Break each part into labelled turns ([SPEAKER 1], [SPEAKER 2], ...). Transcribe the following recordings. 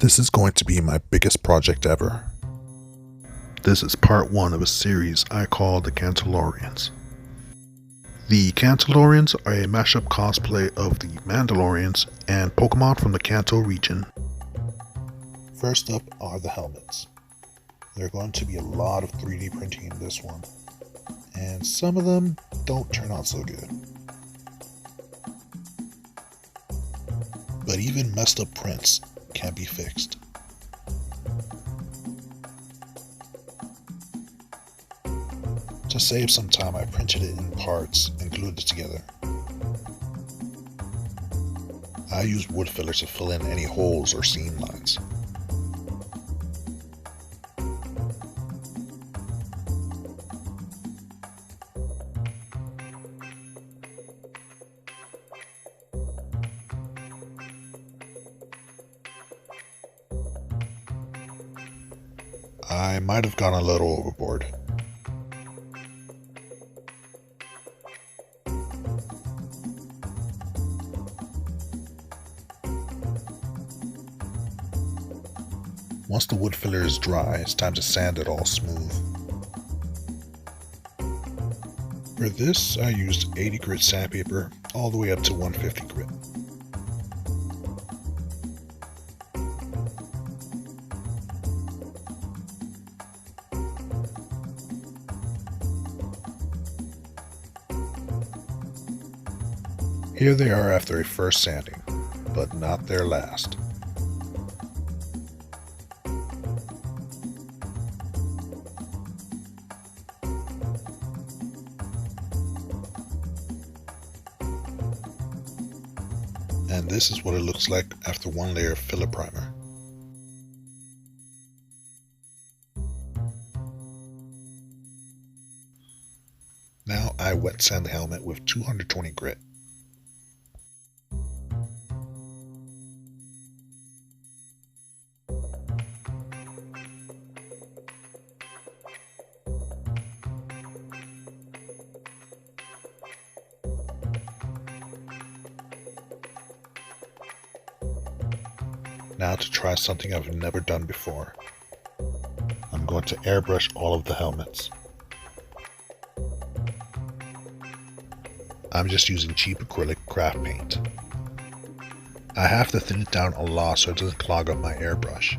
[SPEAKER 1] This is going to be my biggest project ever. This is part 1 of a series I call the Kantolorians. The Kantolorians are a mashup cosplay of the Mandalorians and Pokemon from the Kanto region. First up are the helmets. There are going to be a lot of 3D printing in this one, and some of them don't turn out so good. But even messed up prints can be fixed. To save some time, I printed it in parts and glued it together. I used wood filler to fill in any holes or seam lines. I might have gone a little overboard. Once the wood filler is dry, it's time to sand it all smooth. For this, I used 80 grit sandpaper all the way up to 150 grit. Here they are after a first sanding, but not their last. And this is what it looks like after one layer of filler primer. Now I wet sand the helmet with 220 grit. Now to try something I've never done before. I'm going to airbrush all of the helmets. I'm just using cheap acrylic craft paint. I have to thin it down a lot so it doesn't clog up my airbrush.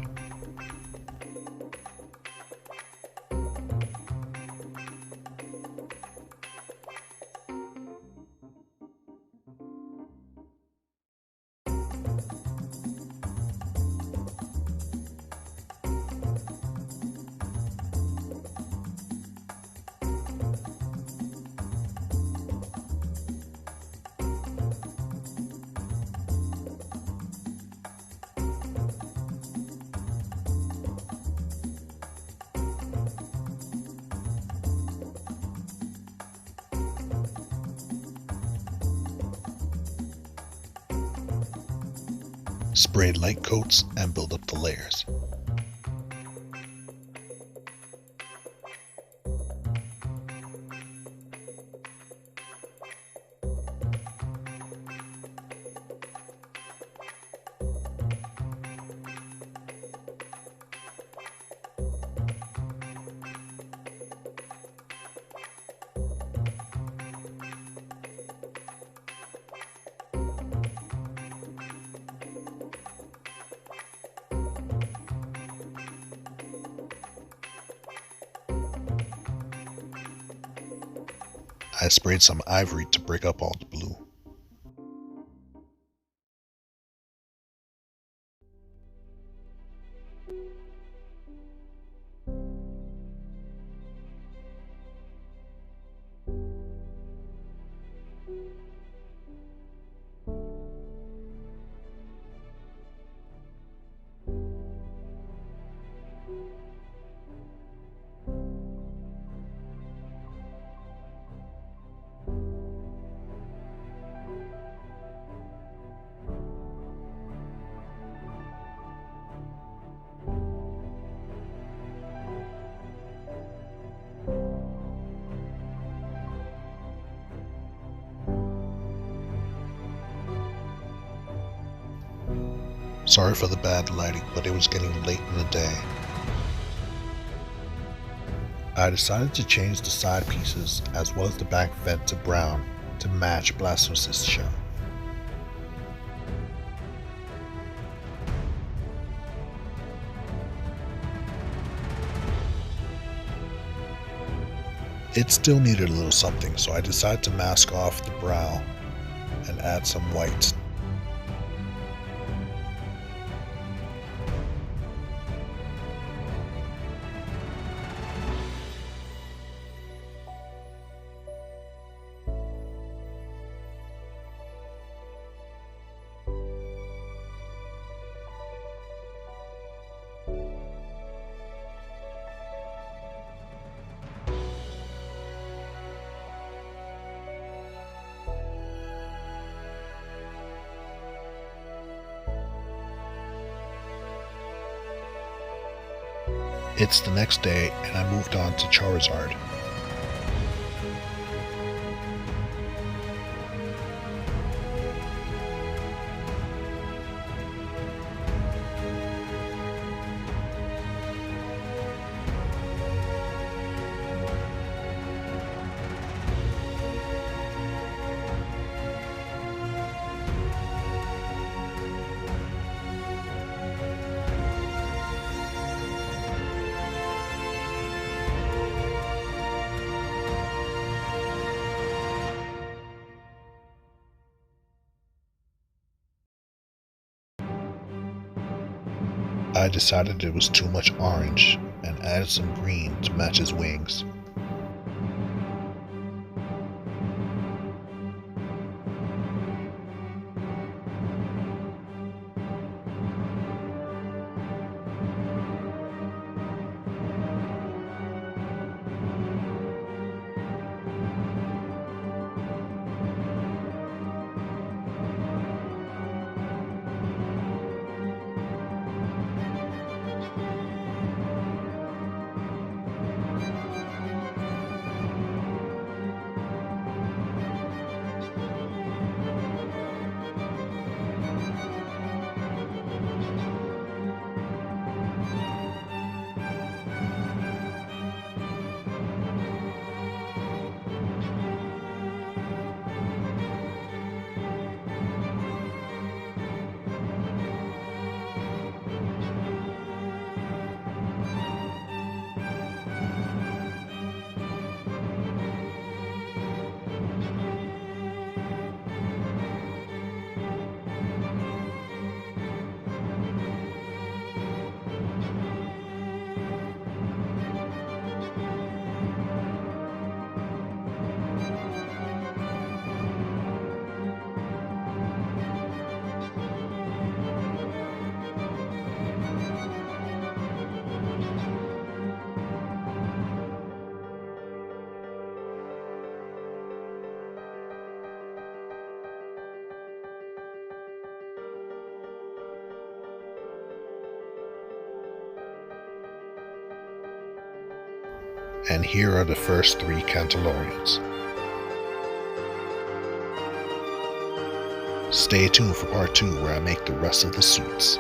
[SPEAKER 1] Sprayed light coats and build up the layers. I sprayed some ivory to break up all the blue. Sorry for the bad lighting, but it was getting late in the day. I decided to change the side pieces as well as the back vent to brown to match Blasphemous' shell. It still needed a little something, so I decided to mask off the brow and add some white. It's the next day and I moved on to Charizard. I decided it was too much orange and added some green to match his wings. And here are the first 3 Kantolorians. Stay tuned for part 2 where I make the rest of the suits.